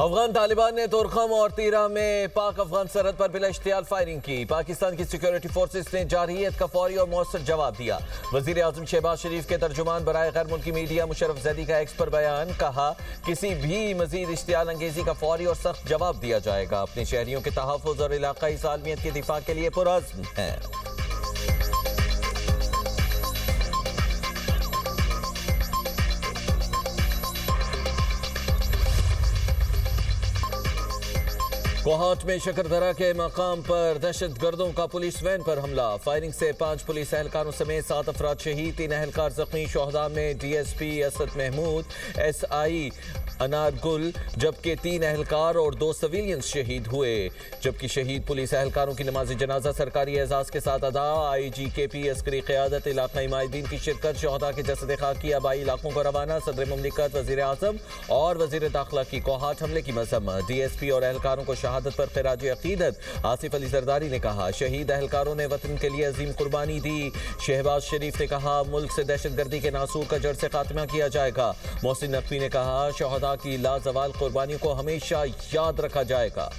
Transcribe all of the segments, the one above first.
अफगान तालिबान ने तुरखम और तीरा में पाक अफगान सरहद पर बिला इश्तियाल फायरिंग की। पाकिस्तान की सिक्योरिटी फोर्सेस ने जारहियत का फौरी और मौसर जवाब दिया। वजीर आजम शहबाज शरीफ के तर्जुमान बराए गैर मुल्की मीडिया मुशर्रफ जैदी का एक्स पर बयान, कहा किसी भी मजीद इश्तियाल अंगेजी का फौरी और सख्त जवाब दिया जाएगा। अपने शहरियों के तहफ़्फ़ुज़ और इलाकाई सालमियत के दिफा के लिए पुरअज़्म है। कोहाट में शकरधरा के मकाम पर दहशतगर्दों का पुलिस वैन पर हमला। फायरिंग से 5 पुलिस एहलकारों समेत 7 अफराद शहीद, 3 एहलकार जख्मी। शोहदा में डीएसपी असद महमूद, एसआई अनार गुल, जबकि 3 एहलकार और 2 सिविलियंस शहीद हुए। जबकि शहीद पुलिस एहलकारों की नमाज जनाजा सरकारी एजाज के साथ अदा। आईजी केपी अस्करी क़यादत, इलाकाई माहिदीन की शिरकत। शोहदा के जसद खाकी आबाई इलाकों को रवाना। सदर मुमलिकत, वजीर आजम और वजीर दाखिला की कोहाट हमले की मजम्मत। डीएसपी और एहलकारों को शहादत पर खिराज अकीदत। आसिफ अली जरदारी ने कहा शहीद एहलकारों ने वतन के लिए अजीम कुर्बानी दी। शहबाज शरीफ ने कहा मुल्क से दहशतगर्दी के नासूर का जड़ से खात्मा किया जाएगा। मोहसिन नकवी ने कहा शोहदा की लाजवाल कुर्बानियों को हमेशा याद रखा जाएगा।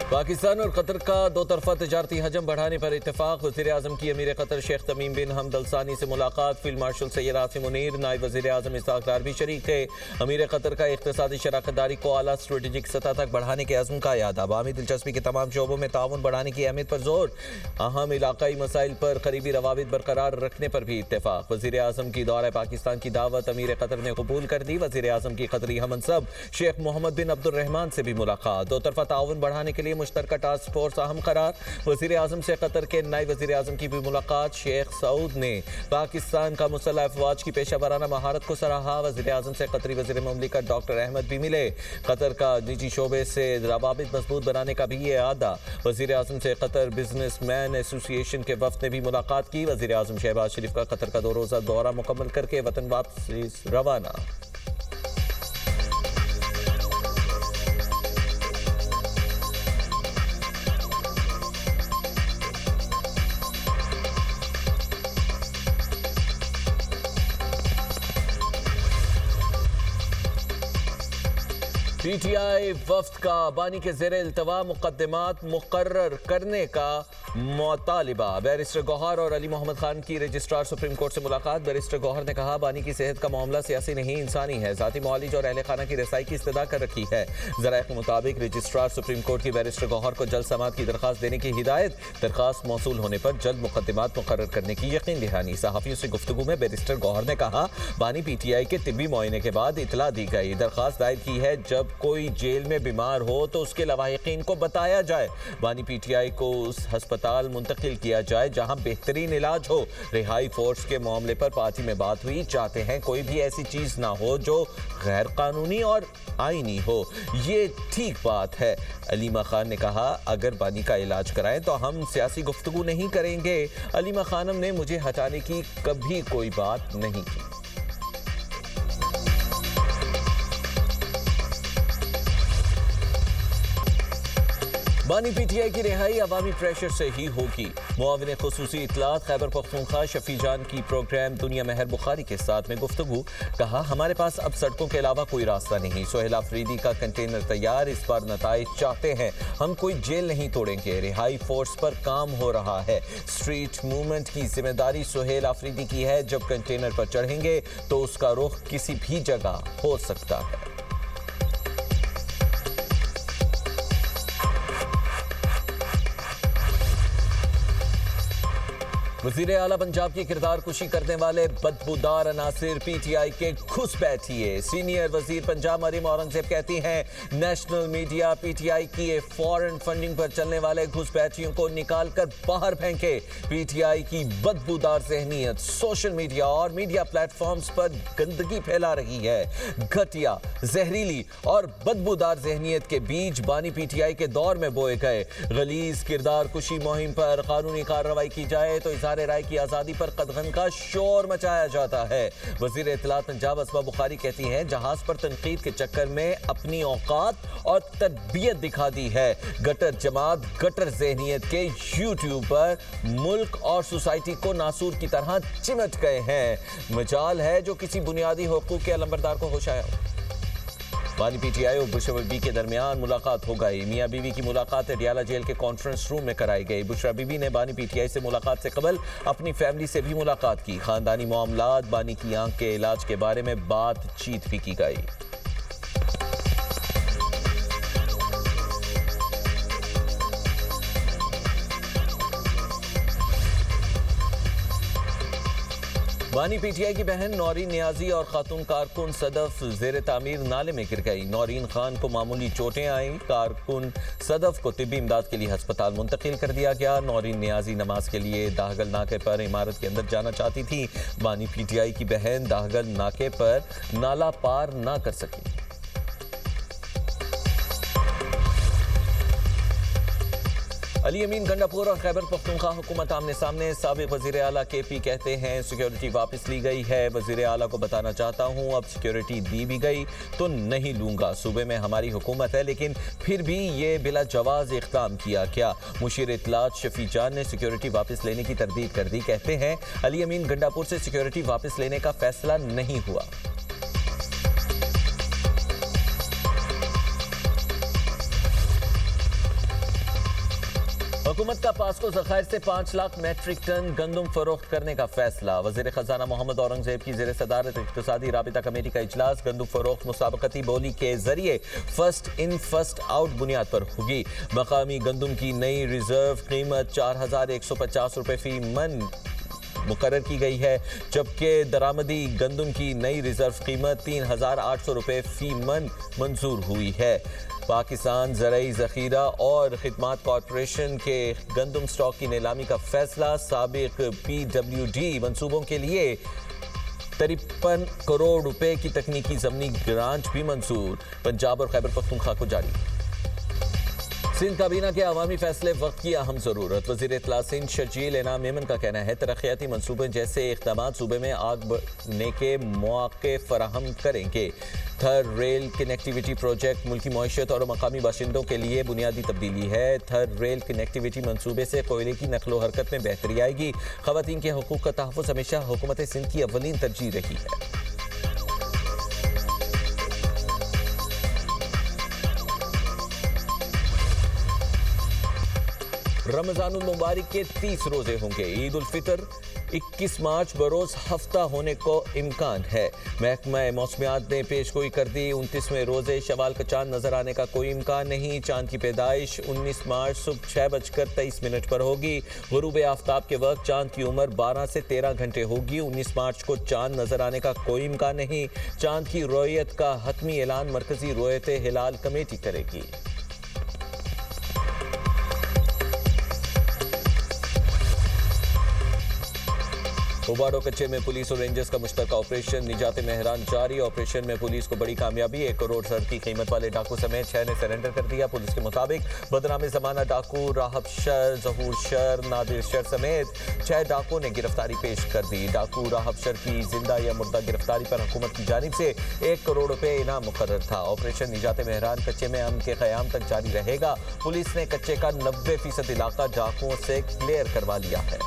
पाकिस्तान और कतर का दो तरफा तजारती हजम बढ़ाने पर इत्तेफाक। वज़ीर आज़म की अमीर कतर शेख तमीम बिन हमद अल सानी से मुलाकात। फील्ड मार्शल सैयद आसिम मुनीर, नायब वज़ीर आज़म इसहाक डार भी शरीक थे। अमीर कतर का इक़्तिसादी शराकतदारी को आला स्ट्रेटेजिक सतह तक बढ़ाने के अज़्म का याद। अवामी दिलचस्पी के तमाम शोबों में ताउन बढ़ाने की अहमियत पर जोर। अहम इलाकाई मसाइल पर करीबी रवाबित बरकरार रखने पर भी इत्तेफाक। वज़ीर आज़म की दौरा पाकिस्तान की दावत अमीर कतर ने कबूल कर दी। वज़ीर आज़म की कतरी हमनसब शेख मोहम्मद बिन अब्दुर्रहमान से भी मुलाकात। दो तरफा ताउन बढ़ाने के लिए मुश्तरका टास्क फोर्स अहम करार। वज़ीर आज़म से कतर के नायब वज़ीर आज़म की भी मुलाकात। शेख सऊद ने पाकिस्तान का मुसल्लह अफवाज की पेशा वराना महारत को सराहा। वज़ीर आज़म से कतरी वज़ीर मुमलिकत डॉक्टर अहमद भी मिले। कतर का निजी शोबे से रवाबित मजबूत बनाने का भी ये आदा। वज़ीर आज़म से कतर बिजनेस मैन एसोसिएशन के वफ़द ने भी मुलाकात की। वज़ीर आज़म शहबाज शरीफ का कतर का 2 रोज़ा दौरा मुकम्मल करके वतन वापसी रवाना। पीटीआई वफ्द का बानी के ज़ेरे इल्तवा मुकदमात मुकर्रर करने का मुतालिबा। बैरिस्टर गौहर और अली मोहम्मद खान की रजिस्ट्रार सुप्रीम कोर्ट से मुलाकात। बैरिस्टर गौहर ने कहा बानी की सेहत का मामला सियासी नहीं इंसानी है। ज़ाती मुआलिज और अहले खाना की रसाई की इस्तदा कर रखी है। ज़राए के मुताबिक रजिस्ट्रार सुप्रीम कोर्ट की बैरिस्टर गौहर को जल्द समाअत की दरख्वास्त देने की हिदायत। दरख्वास्त मौसूल होने पर जल्द मुकदमात मुकर्रर करने की यकीन दहानी। सहाफ़ियों से गुफ्तगू में बैरिस्टर गौहर ने कहा बानी पीटीआई के तिब्बी मुआयने के बाद इतला दी गई। दरख्वास्त दायर की है जब कोई जेल में बीमार हो तो उसके लवाहिकीन को बताया जाए। बानी पीटीआई को उस हस्पताल मुंतकिल किया जाए जहां बेहतरीन इलाज हो। रिहाई फोर्स के मामले पर पार्टी में बात हुई। चाहते हैं कोई भी ऐसी चीज ना हो जो गैर कानूनी और आईनी हो। ये ठीक बात है। अलीमा खान ने कहा अगर बानी का इलाज कराएं तो हम सियासी गुफ्तगू नहीं करेंगे। अलीमा खानम ने मुझे हटाने की कभी कोई बात नहीं की। बानी पीटीआई की रिहाई अवामी प्रेशर से ही होगी। मुआविन खुसूसी इतलात खैबर पख्तूनख्वा शफी जान की प्रोग्राम दुनिया महर बुखारी के साथ में गुफ्तगू। कहा हमारे पास अब सड़कों के अलावा कोई रास्ता नहीं। सोहेल आफरीदी का कंटेनर तैयार, इस बार नताइज चाहते हैं। हम कोई जेल नहीं तोड़ेंगे। रिहाई फोर्स पर काम हो रहा है। स्ट्रीट मूवमेंट की जिम्मेदारी सोहेल आफरीदी की है। जब कंटेनर पर चढ़ेंगे तो उसका रुख किसी भी जगह हो सकता है। वज़ीर आला पंजाब की किरदार कुशी करने वाले बदबूदार अनासिर पीटीआई के घुस बैठिए। सीनियर वजीर पंजाब मरीम औरंगजेब कहती हैं नेशनल मीडिया पीटीआई की फॉरेन फंडिंग पर चलने वाले घुसपैठियों को निकाल कर बाहर फेंके। पीटीआई की बदबूदार ज़हनियत सोशल मीडिया और मीडिया प्लेटफॉर्म्स पर गंदगी फैला रही है। घटिया, जहरीली और बदबूदार ज़हनियत के बीज बानी पीटीआई के दौर में बोए गए। गलीज किरदार कुशी मुहिम पर कानूनी कार्रवाई की जाए तो इजहार इजहार राय की आज़ादी पर कदगन का शोर मचाया जाता है। वज़ीर इत्तलात पंजाब असमा बुखारी कहती हैं जहाज पर तनकीद के चक्कर में अपनी औकात और तरबियत दिखा दी है। गटर जमात गटर ज़हनियत के यूट्यूबर मुल्क और सोसाइटी को नासूर की तरह चिमट गए हैं। मजाल है जो किसी बुनियादी हुकूक के अलंबरदार को होश आया हो। बानी पीटीआई और बुशरा बीबी के दरमियान मुलाकात हो गई। मियां बीवी की मुलाकात अडियाला जेल के कॉन्फ्रेंस रूम में कराई गई। बुशरा बीबी ने बानी पीटीआई से मुलाकात से कबल अपनी फैमिली से भी मुलाकात की। खानदानी मामलात, बानी की आंख के इलाज के बारे में बातचीत भी की गई। बानी पीटीआई की बहन नौरीन नियाजी और खातून कारकुन सदफ जेर तामीर नाले में गिर गई। नौरीन खान को मामूली चोटें आईं। कारकुन सदफ को तिब्बी इमदाद के लिए अस्पताल मुंतकिल कर दिया गया। नौरीन नियाजी नमाज के लिए दाहगल नाके पर इमारत के अंदर जाना चाहती थी। बानी पीटीआई की बहन दाहगल नाके पर नाला पार ना कर सकी। अली अमीन गंडापुर और खैबर पख्तूनख्वा हुकूमत आमने सामने। साबिक वजीर आला KP कहते हैं सिक्योरिटी वापस ली गई है। वजीर आला को बताना चाहता हूँ अब सिक्योरिटी दी भी गई तो नहीं लूंगा। सूबे में हमारी हुकूमत है लेकिन फिर भी ये बिला जवाज इक़दाम किया क्या। मुशीर इत्तलात शफी जान ने सिक्योरिटी वापस लेने की तरदीद कर दी। कहते हैं अली अमीन गंडापुर से सिक्योरिटी वापस लेने का फैसला नहीं हुआ। हुकूमत का पास्को ज़खायर से 5 लाख मेट्रिक टन गंदम फरोख्त करने का फैसला। वज़ीर ख़जाना मोहम्मद औरंगज़ेब की ज़ेर सदारत इक़्तिसादी राबिता कमेटी का इजलास। गंदम फरोख्त मुसाबकती बोली के जरिए फर्स्ट इन फर्स्ट आउट बुनियाद पर होगी। मकामी गंदम की नई रिजर्व कीमत 4150 रुपये फी मन मुकर्रर की गई है, जबकि दरामदी गंदम की नई रिजर्व कीमत 3800 रुपये फी मन मंजूर हुई है। पाकिस्तान ज़राई ज़ख़ीरा और ख़िदमात कॉरपोरेशन के गंदम स्टॉक की नीलामी का फैसला। साबिक PWD मंसूबों के लिए 53 करोड़ रुपए की तकनीकी ज़मीनी ग्रांट भी मंजूर। पंजाब और खैबर पख्तूनख्वा को जारी। सिंध काबीना के अवामी फैसले वक्त की अहम ज़रूरत। वज़ीर इत्तलात सिंध शर्जील इनाम मेमन का कहना है तरक्याती मनसूबे जैसे इक़दाम सूबे में आग बढ़ने के मौके फराहम करेंगे। थर रेल कनेक्टिविटी प्रोजेक्ट मुल्की मईशत और मकामी बाशिंदों के लिए बुनियादी तब्दीली है। थर रेल कनेक्टिविटी मनसूबे से कोयले की नकलो हरकत में बेहतरी आएगी। ख़वातीन के हकूक़ का तहफ़्फ़ुज़ हमेशा हुकूमत सिंध की अव्वलीन तरजीह रही है। रमज़ानुल मुबारक के 30 रोजे होंगे। ईद उल फितर 21 मार्च बरोज़ हफ्ता होने को इम्कान है। महकमा मौसमियात ने पेशगोई कर दी 29वें रोजे शवाल का चांद नजर आने का कोई इम्कान नहीं। चांद की पैदाइश 19 मार्च सुबह 6:23 पर होगी। गुरूब आफ्ताब के वक्त चांद की उम्र 12 से 13 घंटे होगी। 19 मार्च को चांद नजर आने का कोई इम्कान नहीं। चांद की रोयत का हतमी ऐलान मरकजी रोयत हिलाल कमेटी करेगी। उबाड़ो कच्चे में पुलिस और रेंजर्स का मुश्तरका ऑपरेशन निजात मेहरान जारी। ऑपरेशन में पुलिस को बड़ी कामयाबी। 1 करोड़ सर की कीमत वाले डाकू समेत 6 ने सरेंडर कर दिया। पुलिस के मुताबिक बदनामे जमाना डाकू राहब शर, जहूर शर, नादिर शर समेत 6 डाकुओं ने गिरफ्तारी पेश कर दी। डाकू राहब शर की जिंदा या मुर्दा गिरफ्तारी पर हुकूमत की जानिब से 1 करोड़ रुपए इनाम मुकर्रर था। ऑपरेशन निजात मेहरान कच्चे में अमन के क़याम तक जारी रहेगा। पुलिस ने कच्चे का 90% इलाका डाकुओं से क्लियर करवा लिया है।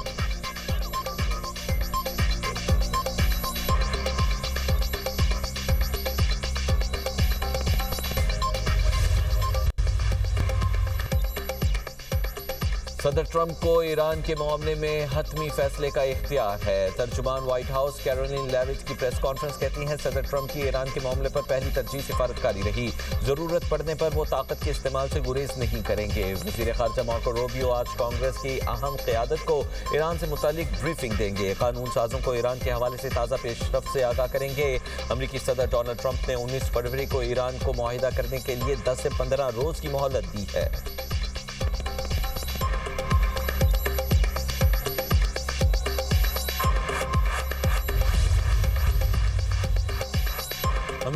सदर ट्रंप को ईरान के मामले में हतमी फैसले का इख्तियार है। तर्जुमान व्हाइट हाउस कैरोलिन लेविट की प्रेस कॉन्फ्रेंस कहती हैं सदर ट्रंप की ईरान के मामले पर पहली तरजीह सिफारतकारी रही। जरूरत पड़ने पर वो ताकत के इस्तेमाल से गुरेज नहीं करेंगे। वज़ीर ख़ारजा मार्को रूबियो आज कांग्रेस की अहम क़यादत को ईरान से मुतालिक ब्रीफिंग देंगे। कानून साजों को ईरान के हवाले से ताज़ा पेशरफ्त से आगाह करेंगे। अमरीकी सदर डोनाल्ड ट्रंप ने 19 फरवरी को ईरान को मुआहिदा करने के लिए 10 से 15 रोज़ की मोहलत दी है।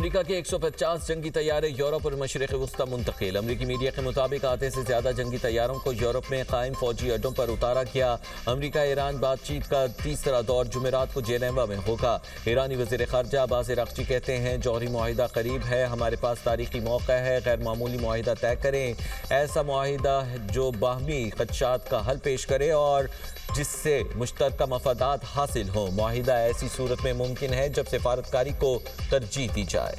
अमेरिका के 150 जंगी तैयारे यूरोप और मशरिक़ वस्ता मुंतकिल। अमेरिकी मीडिया के मुताबिक आधे से ज्यादा जंगी तैयारों को यूरोप में कायम फौजी अड्डों पर उतारा गया। अमेरिका ईरान बातचीत का तीसरा दौर जुमेरात को जेनेवा में होगा। ईरानी वज़ीर ख़ारजा अब्बास अराग़ची कहते हैं जौहरी मुआहिदा करीब है, हमारे पास तारीखी मौका है, गैर मामूली मुआहिदा तय करें, ऐसा मुआहिदा जो बाहमी खदशात का हल पेश करे और जिससे मुश्तरका मफादात हासिल हो। मुआहिदा ऐसी सूरत में मुमकिन है जब सिफारतकारी को तरजीह दी जाए।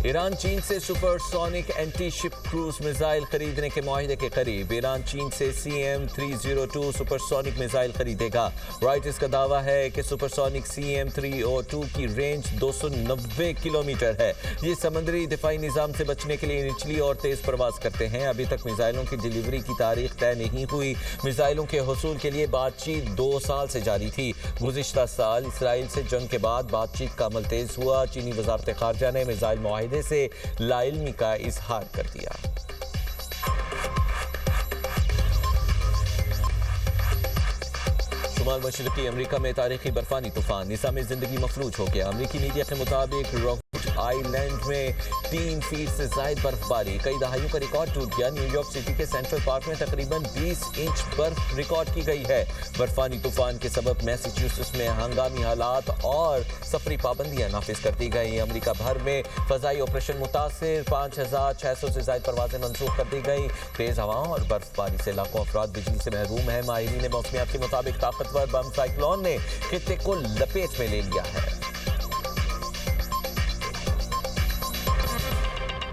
ईरान चीन से supersonic anti ship cruise missile खरीदने के मुआहिदे के करीब। ईरान चीन से CM-302 सुपरसोनिक मिसाइल खरीदेगा। रॉयटर्स का दावा है कि सुपरसोनिक CM-302 की रेंज 290 किलोमीटर है। ये समुद्री दिफाई निज़ाम से बचने के लिए निचली और तेज परवाज करते हैं। अभी तक मिसाइलों की डिलीवरी की तारीख तय नहीं हुई। मिसाइलों के हुसूल के लिए बातचीत 2 साल से जारी थी। गुज़िश्ता साल इसराइल से जंग के बाद बातचीत का अमल तेज हुआ। चीनी वज़ारत ख़ारजा ने मिसाइल मुआहिदे से लाइल्मी का इजहार कर दिया। शुमाल मशरिकी अमेरिका में तारीखी बर्फानी तूफान, निज़ाम ज़िंदगी मफलूज हो गया। अमेरिकी मीडिया के मुताबिक रॉकेट आइलैंड में 3 फीट से ज्यादा बर्फबारी, कई दहाइयों का रिकॉर्ड टूट गया। न्यूयॉर्क सिटी के सेंट्रल पार्क में तकरीबन 20 इंच बर्फ रिकॉर्ड की गई है। बर्फानी तूफान के सबब मैसाचुसेट्स में हंगामी हालात और सफरी पाबंदियां नाफिज कर दी गई। अमेरिका भर में फजाई ऑपरेशन मुतासिर, 5600 से ज्यादा परवाजें मंसूख कर दी गई। तेज हवाओं और बर्फबारी से लाखों अफराद बिजली से महरूम है। माहिरीन मौसमियात के मुताबिक ताकतवर बम साइक्लोन ने खित्ते को लपेट में ले लिया है।